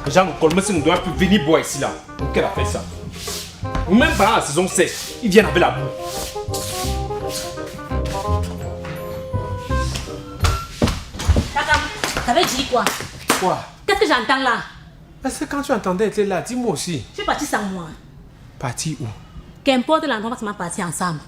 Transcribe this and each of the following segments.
Jean, Colmessin ne doit plus venir boire ici là. Donc elle a fait ça. Ou même pendant la saison sèche, ils viennent avec la boue. T'avais dit quoi? Quoi? Qu'est-ce que j'entends là? Est-ce que quand tu entendais être là, dis-moi aussi. Je suis partie sans moi. Parti où? Qu'importe l'endroit, parce qu'on est parti ensemble.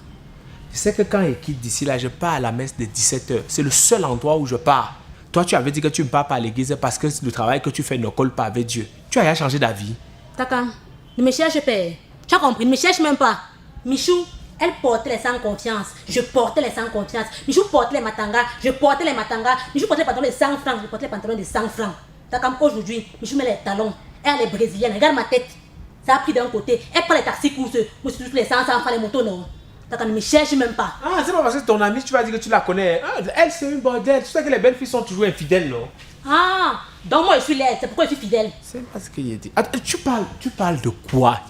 Je sais que quand il quitte d'ici là, je pars à la messe de 17h. C'est le seul endroit où je pars. Toi, tu avais dit que tu ne pars pas à l'église parce que le travail que tu fais ne colle pas avec Dieu. Tu as changé d'avis. Takam, ne me cherche pas. Tu as compris, ne me cherche même pas. Michou, elle portait les sans confiance. Je portais les sans confiance. Michou portait les matangas. Je portais les matangas. Michou portait les pantalons de 100 francs. Je portais les pantalons de 100 francs. Takam, aujourd'hui, Michou met les talons. Elle est brésilienne. Regarde ma tête. Ça a pris d'un côté. Elle prend les taxis courses. Moi, je suis les 100 francs, les motos, non. Takam, ne me cherche même pas. Ah, c'est pas parce que ton amie, tu vas dire que tu la connais. Ah, elle, c'est une bordelle. Tu sais que les belles filles sont toujours infidèles, non? Ah, donc moi, je suis laide. C'est pourquoi je suis fidèle. C'est pas ce qu'il a dit. Attends, tu parles de quoi?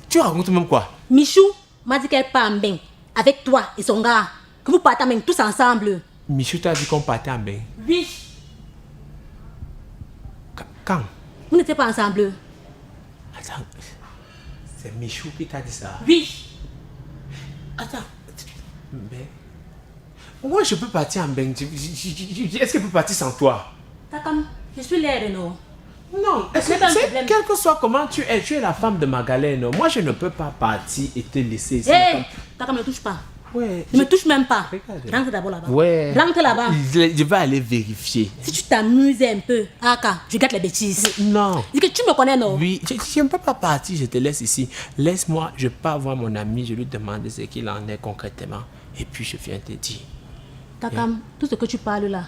Tu racontes même quoi? Michou m'a dit qu'elle part en bain avec toi et son gars. Que vous partez en bain tous ensemble. Michou t'a dit qu'on partait en bain. Oui. Quand? Vous n'étiez pas ensemble. Attends, c'est Michou qui t'a dit ça? Oui. Attends, mais moi je peux partir en bain. Est-ce qu'elle peut partir sans toi? Takam, je suis l'air, non? Non, quel que soit comment tu es la femme de Magalène. Moi je ne peux pas partir et te laisser ici. Hé, Takam, ne me touche pas. Ouais. Ne me touche même pas. Regarde. Rentre d'abord là-bas. Ouais. Rentre là-bas. Je vais aller vérifier. Si tu t'amuses un peu, Aka, je gâte les bêtises. Non. Dis que tu me connais, non? Oui, je ne peux pas partir, je te laisse ici. Laisse-moi, je pars voir mon ami, je lui demande ce qu'il en est concrètement. Et puis je viens te dire. Takam, tout ce que tu parles là,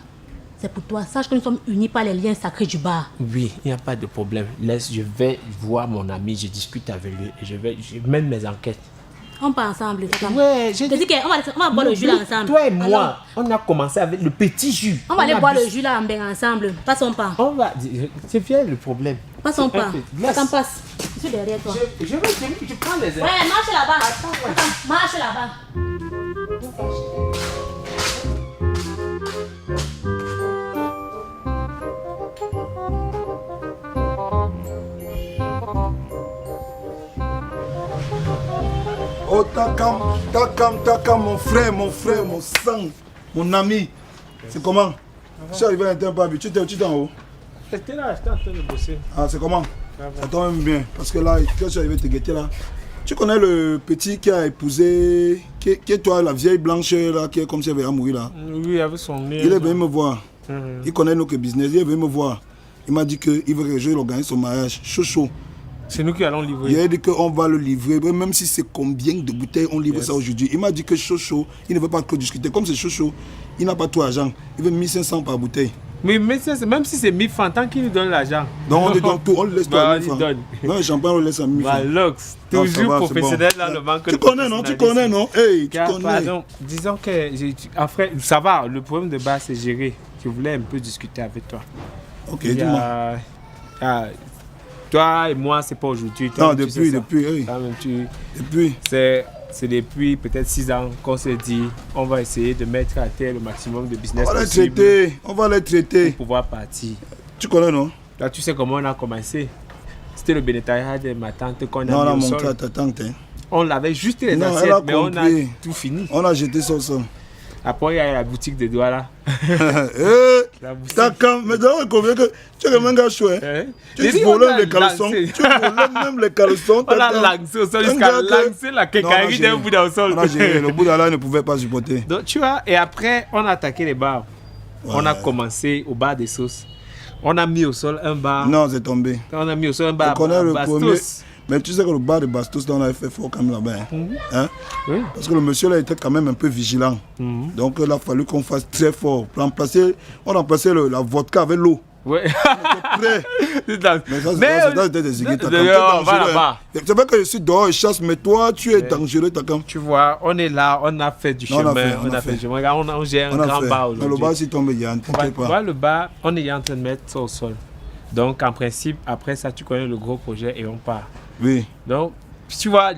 c'est pour toi. Sache que nous sommes unis par les liens sacrés du bar. Oui, il n'y a pas de problème. Laisse, je vais voir mon ami, je discute avec lui et je mène mes enquêtes. On part ensemble, Takam. Ouais, Je te dis qu'on va boire le jus là ensemble. Toi et moi, Alors, on a commencé avec le petit jus. on va aller boire le jus là en bain ensemble. Passons pas. On va. C'est bien le problème. Passons pas. Laisse. Takam, passe. Je suis derrière toi. Je prends les airs. Ouais, marche là-bas. Takam, marche là-bas. Oh, Takam, mon frère, mon sang, mon ami. C'est comment? Je suis arrivé à l'intérieur, tu es en haut. J'étais là, j'étais en train de bosser. Ah, c'est comment? Ça tombe même bien. Parce que là, quand je suis arrivé te guetter là, tu connais le petit qui a épousé, qui est toi, la vieille blanche là, qui est comme si elle avait mourir là. Oui, avec son nez. Il est venu me voir. Mhm. Il connaît notre business. Il est venu me voir. Il m'a dit qu'il veut que je organise son mariage. Chaud. C'est nous qui allons livrer. Il a dit qu'on va le livrer, même si c'est combien de bouteilles on livre ça aujourd'hui. Il m'a dit que chaud, il ne veut pas que discuter. Comme c'est chaud, il n'a pas tout l'argent. Il veut 1500 par bouteille. Mais même si c'est 1000 francs, tant qu'il nous donne l'argent. Donc on lui donne tout, on le laisse tout à 1000 francs. donne. Non, le champagne, on le laisse à 1000 francs. Lox, Non, ça toujours va, c'est professionnel bon. dans le banque. Tu connais, non? Tu connais, non? Hey, tu connais. Pardon, disons que, après, ça va, le problème de base c'est géré. Je voulais un peu discuter avec toi. Ok, Il y dis-moi. a- toi et moi, c'est pas aujourd'hui. Non, Toi-même, tu sais depuis, ça. oui. Toi-même, Depuis. c'est depuis peut-être 6 ans qu'on s'est dit on va essayer de mettre à terre le maximum de business On va les possible traiter. On va les traiter. pour pouvoir partir. Tu connais, non? Là, tu sais comment on a commencé. C'était le bénétariat de ma tante qu'on a Non, on a mis au montré à sol. ta tante. Hein. On l'avait juste les Non, elle assiettes, a mais on a compris. tout fini. On a jeté ça au sol. Après, il y a la boutique de doigts là. La boutique. Takam, mais d'abord, combien que tu es un gars chouette. Hein? Tu J'ai dit, volais on a les caleçons. lancé. Tu volais même les caleçons. On a Takam. lancé au sol Un jusqu'à gars que- lancer la Non, quincaillerie d'un bout au sol. On a géré. Le bout là ne pouvait pas supporter. Donc, tu vois, et après, on a attaqué les bars. On a Ouais. commencé au bar des sauces. On a mis au sol un bar. Non, c'est tombé. On a mis au sol un bar Je connais à le Bastos. premier. Mais tu sais que le bar de Bastos, là, on avait fait fort quand même là-bas. Hein? Hein? Oui. Parce que le monsieur là était quand même un peu vigilant. Donc il a fallu qu'on fasse très fort. On remplaçait la vodka avec l'eau. Ouais. Prêt. C'est dans- Mais ça, Mais, c'était des aiguilles. Takam. Tu es on va dangereux, là-bas. hein. C'est vrai que je suis dehors et chasse, mais toi, tu es dangereux, Takam. Tu vois, on est là, on a fait du Non, chemin. On a fait du chemin. Regarde, on gère un On a grand fait. bar Mais le aujourd'hui. bar, s'il tombe, il y a un t'inquiète pas. Voilà le bar, on est en train de mettre ça au sol. Donc, en principe, après ça, tu connais le gros projet et on part. Oui. Donc, tu vois,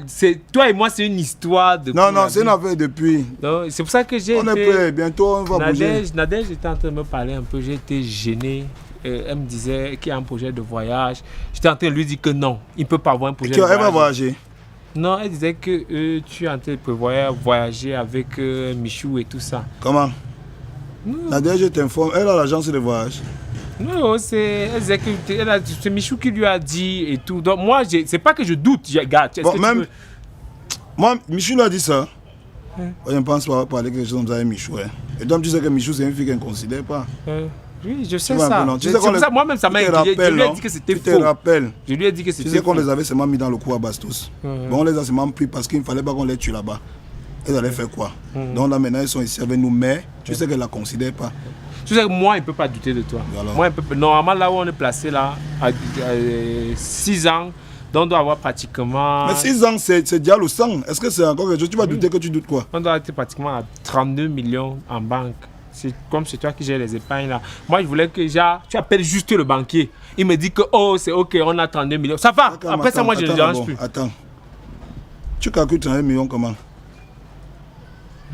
toi et moi, c'est une histoire de. Non, c'est une affaire depuis. Donc, c'est pour ça que j'ai On est été. prêt, bientôt on va bouger. Nadège était en train de me parler un peu, j'ai été gêné. elle me disait qu'il y a un projet de voyage. J'étais en train de lui dire que non, il ne peut pas avoir un projet de Elle voyage. va voyager. Non, elle disait que tu es en train de prévoir voyager avec Michou et tout ça. Comment? La dernière, je t'informe, elle a l'agence de voyage. Non, c'est Michou qui lui a dit et tout. Donc moi, c'est pas que je doute, regarde. Bon, même, moi, Michou lui a dit ça. Je ne pense pas parler quelque chose comme ça avec Michou. Hein. Et donc tu sais que Michou, c'est une fille qu'elle ne considère pas. Oui, je sais ça. Tu sais ça. Moi-même, ça m'a inquiété. Je lui ai dit que c'était faux. Tu te rappelles. Je lui ai dit que c'était faux. Tu sais qu'on les avait seulement mis dans le coup à Bastos. Bon, on les a seulement pris parce qu'il ne fallait pas qu'on les tue là-bas. Ils allaient faire quoi? Donc là, maintenant, ils sont ici avec nous, mais tu sais qu'elle ne la considère pas. Tu sais que moi, il ne peut pas douter de toi. Moi, normalement, là où on est placé, là, à 6 ans, donc on doit avoir pratiquement... Mais 6 ans, c'est diable au sang. Est-ce que c'est encore quelque chose? Tu vas douter que tu doutes quoi? On doit être pratiquement à 32 millions en banque. C'est comme c'est toi qui gères les épargnes là. Moi, je voulais que tu appelles juste le banquier. Il me dit que, oh, c'est ok, on a 32 millions. Ça va. Après ça, moi, je ne dérange plus. Attends. Tu calcules 32 millions comment?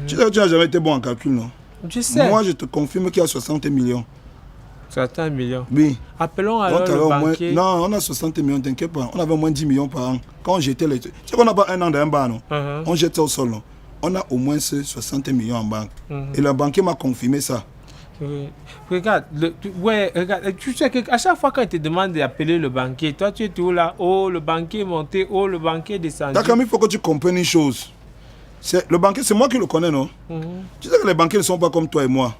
Tu sais que tu n'as jamais été bon en calcul, non? Je sais. Moi, je te confirme qu'il y a 60 millions. 60 millions. Oui. Appelons alors le banquier. Non, on a 60 millions, t'inquiète pas. On avait au moins 10 millions par an. Quand on jetait les... Tu sais qu'on n'a pas un an d'un bar, non? On jette ça au sol, non? On a au moins 60 millions en banque. Et le banquier m'a confirmé ça. Regarde, regarde, tu sais qu'à chaque fois quand il te demande d'appeler le banquier, toi tu es tout là, oh le banquier est monté, oh le banquier est descendu. D'accord, mais il faut que tu comprennes une chose. Le banquier, c'est moi qui le connais, non? Tu sais que les banquiers ne sont pas comme toi et moi.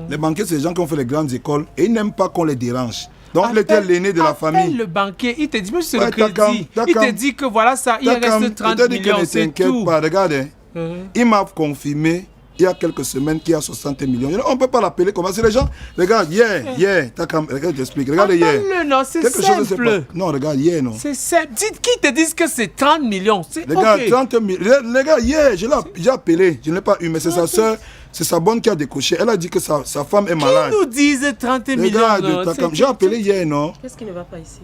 Les banquiers, c'est les gens qui ont fait les grandes écoles et ils n'aiment pas qu'on les dérange. Donc, il était l'aîné de la famille. Le banquier, il te dit, mais c'est le crédit. Il te dit que voilà ça, il reste 30 millions, c'est tout. Pas, regarde, il m'a confirmé il y a quelques semaines qu'il y a 60 millions. On ne peut pas l'appeler comme ça. C'est les gens, regarde, hier, regarde, je t'explique. Regarde hier. Non, c'est simple. Non, regarde, hier, non. C'est simple. Qui te disent que c'est 30 millions? Regarde, 30 millions. Regarde, hier, j'ai appelé. Je ne l'ai pas eu, mais c'est sa soeur. C'est sa bonne qui a décoché. Elle a dit que sa femme est malade. Qui nous disent 30 millions? J'ai appelé hier, non? Qu'est-ce qui ne va pas ici?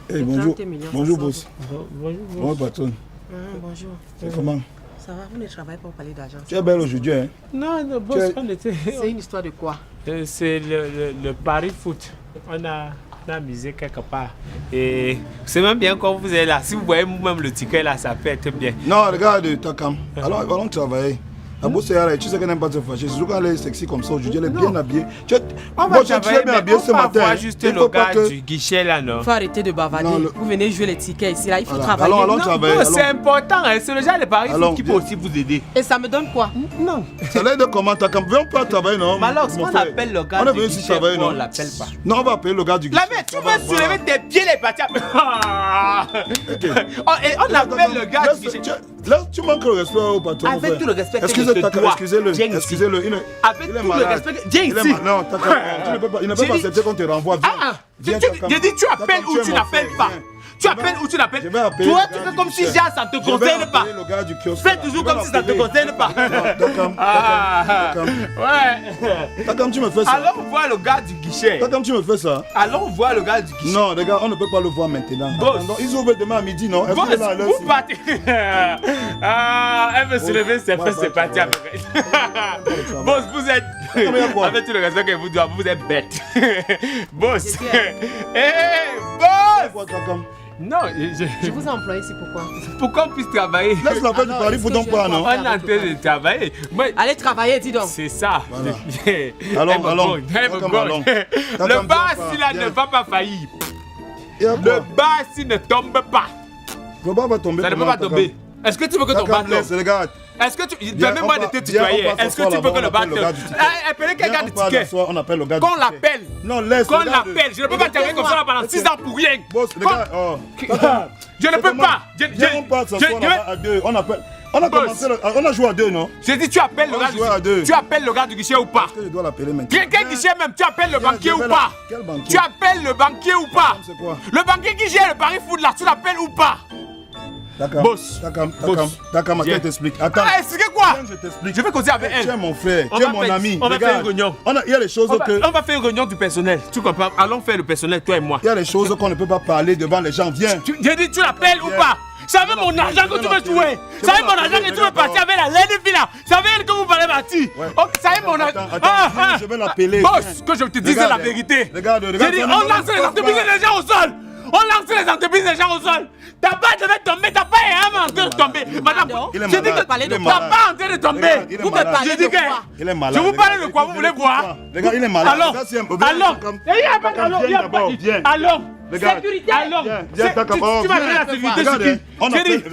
Hey, bonjour. Bonjour, boss. Bonjour, patron. Bonjour. C'est comment? Ça va, vous ne travaillez pas pour parler d'argent. Tu es belle aujourd'hui, hein? Non, boss, on était... C'est une histoire de quoi? C'est le Paris foot. On a misé quelque part. Et c'est même bien quand vous êtes là. Si vous voyez vous-même le ticket là, ça peut être bien. Non, regarde, Takam. Alors, allons travailler. La bosse est là, tu sais qu'elle n'aime pas se fâcher. Surtout quand elle est sexy comme ça aujourd'hui, elle est bien habillée. On va travailler, bien habillée ce matin. On va juste le gars du guichet là, non? Il faut arrêter de bavarder. Vous venez jouer les tickets ici, là. Il faut travailler. Allons travailler. C'est important, c'est le genre de paris qui peut aussi vous aider. Et ça me donne quoi? Non. Ça l'aide comment? Takam, viens pas travailler, non? Mais alors, on appelle le gars du guichet, on l'appelle pas. Non, on va appeler le gars du guichet. Tu veux soulever tes pieds les parties. On appelle le gars du guichet. Là, tu manques le respect au patron. Avec tout le respect que je te dois. Excusez-le. Avec tout le respect. Viens ici. Non, il ne peut pas accepter qu'on te renvoie. J'ai dit tu appelles ou tu n'appelles pas. Tu appelles ou tu n'appelles pas. Toi, tu fais comme si ça ne te concerne pas. Fais toujours comme si ça ne te concerne pas. Ouais. Takam, tu me fais ça. Allons voir le gars du guichet. Takam, tu me fais ça. Allons voir le gars du guichet. Non, regarde, on ne peut pas le voir maintenant. Ils ouvrent demain à midi, non? Boss, vous partez. Elle veut se lever, c'est fait, c'est parti avec. Boss, vous êtes... Avec tout le respect que vous dois, vous êtes bête. Boss. Boss. Non, je vous ai employé ici pourquoi? Pour qu'on puisse travailler. Laisse la fête du Paris, faut donc pas, non? On est en train de travailler. Allez travailler, dis donc. C'est ça. Allons. Le bar, s'il ne va pas faillir. Le bar, s'il ne tombe pas. Le bar va tomber. Ça ne peut pas tomber. Est-ce que tu veux que ton bar tombe? Est-ce que tu... Permets-moi de te tutoyer. Est-ce que tu veux que le bar tombe? Appelez quelqu'un de ticket. On appelle le gars du ticket. Qu'on l'appelle. Non, laisse. Qu'on l'appelle. Je ne peux pas travailler comme ça pendant 6 ans pour rien. Boss, les gars, je ne peux pas. On part s'asseoir là-bas à deux. On appelle. On a commencé, on a joué à deux, non? J'ai dit, tu appelles le gars tu appelles le gars du guichet ou pas? Je dois l'appeler maintenant. Quel guichet même? Tu appelles le banquier ou pas? Quel banquier? Tu appelles le banquier ou pas? C'est quoi? Le banquier qui gère le Paris Foot là, tu l'appelles ou pas? D'accord. Boss. D'accord, je t'explique. Attends. Expliquez quoi? Je t'explique. Je vais causer avec elle. Tu es mon frère, tu es mon ami. On va faire une réunion. Il y a des choses que... On va faire une réunion du personnel. Tu comprends? Allons faire le personnel, toi et moi. Il y a des choses qu'on ne peut pas parler devant les gens. Viens. J'ai dit, tu l'appelles ou pas? C'est avec mon argent que tu veux jouer. C'est avec mon argent que tu veux partir avec la laine fille là. C'est avec elle que vous parlez partir. C'est avec mon argent. Je vais l'appeler. Boss, que je te disais la vérité. Regarde. J'ai dit, on lance les entreprises des gens au sol. On lance les entreprises des gens au sol. Ta part devait tomber, ta part est en train de tomber. Madame, j'ai dit que ta part est en train de tomber. Vous me parlez de quoi? Il est malade. Je vous parle de quoi? Vous voulez voir? Les gars, il est malade. Alors, sécurité. Alors, tu vas faire la sécurité sur qui? J'ai dit,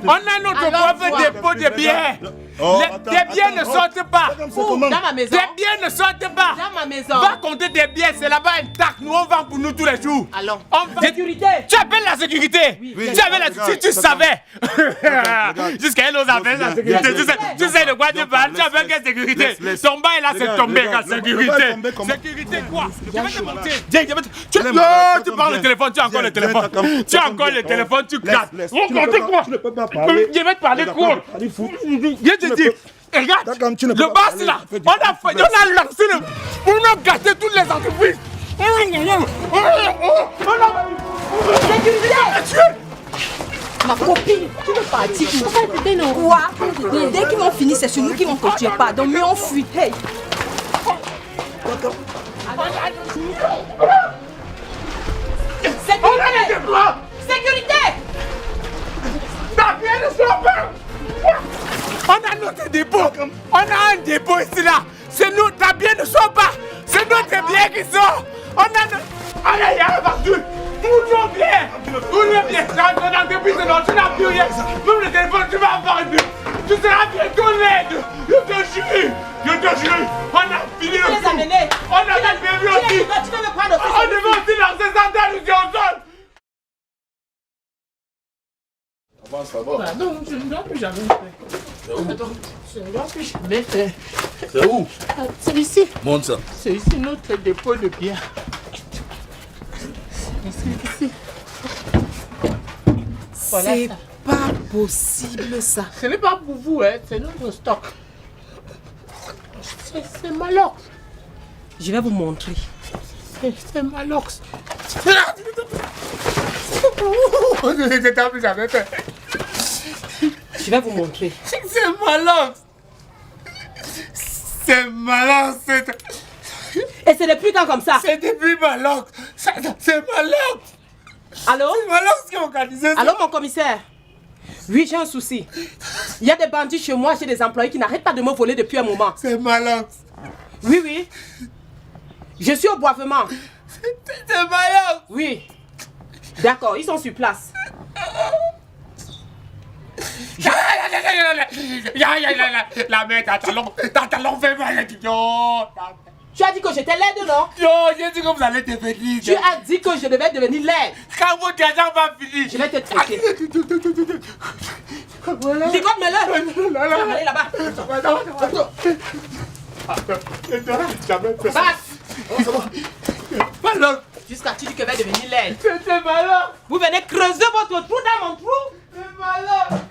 on a notre propre dépôt de billets. Tes biens ne sortent pas. Dans ma maison. Tes biens ne sortent pas. Dans ma maison. Va compter tes biens, c'est là-bas intact. Nous, on vend pour nous tous les jours. Allons. Sécurité. Tu appelles la sécurité. Tu appelles la... Si tu savais. Jusqu'à elle ose appeler la sécurité. Tu sais de quoi tu parles. Tu appelles quelle sécurité? Ton bail là, c'est tombé. Sécurité. Sécurité quoi? Je vais te montrer. Tu parles le téléphone. Tu as encore le téléphone. Tu as encore le téléphone. Tu classes. Tu ne peux pas parler. Je vais te parler quoi? Je te dis, regarde, le boss là, on a lancé pour nous gâter toutes les entreprises. Ma copine, tu veux partir? Quoi? Dès qu'ils vont finir, c'est sur nous qu'ils vont te tuer. Pardon, mais on fuit. Hey. Sécurité! On a notre dépôt. On a un dépôt ici là. C'est nous, ta bien ne sort pas. C'est notre bien qui sort. On a notre... Allez, il y a un partout. Tous nos biens. Tous nos biens. Dans l'entreprise, tu n'as plus rien. Même le téléphone, tu vas vendre. Tu seras bientôt l'aide. Je te jure. Je te jure. On a fini le coup. On a même prévu aussi. On devait aussi lancer ça dans le sol. Non, je ne dois plus jamais faire. C'est où? Attends, je ne dois plus jamais faire. C'est où? C'est ici. Monte ça. C'est ici notre dépôt de biens. Ici. Voilà C'est ça. pas possible ça. Ce n'est pas pour vous, hein. C'est notre stock. C'est Malox. Je vais vous montrer. C'est Malox. Je t'en plus jamais fait. Je vais vous montrer. C'est Malox. C'est Malox. Et c'est depuis quand comme ça? C'est depuis Malox. C'est Malox. Allô? C'est Malox qui a organisé ça. Allô, mon commissaire? Oui, j'ai un souci. Il y a des bandits chez moi, j'ai des employés qui n'arrêtent pas de me voler depuis un moment. C'est Malox. Oui. Je suis au boivement. C'est Malox. Oui. D'accord, ils sont sur place. La mère, ta talon fait mal. Tu as dit que j'étais laide, non? Yo, j'ai dit que vous allez devenir. Tu as dit que je devais devenir laide. Quand votre argent va finir. Je vais te traiter. Ligote-le. Allez là-bas. Malox. Jusqu'à tu dis que je vais devenir laide. C'est Malox. Vous venez creuser votre trou dans mon trou. C'est Malox.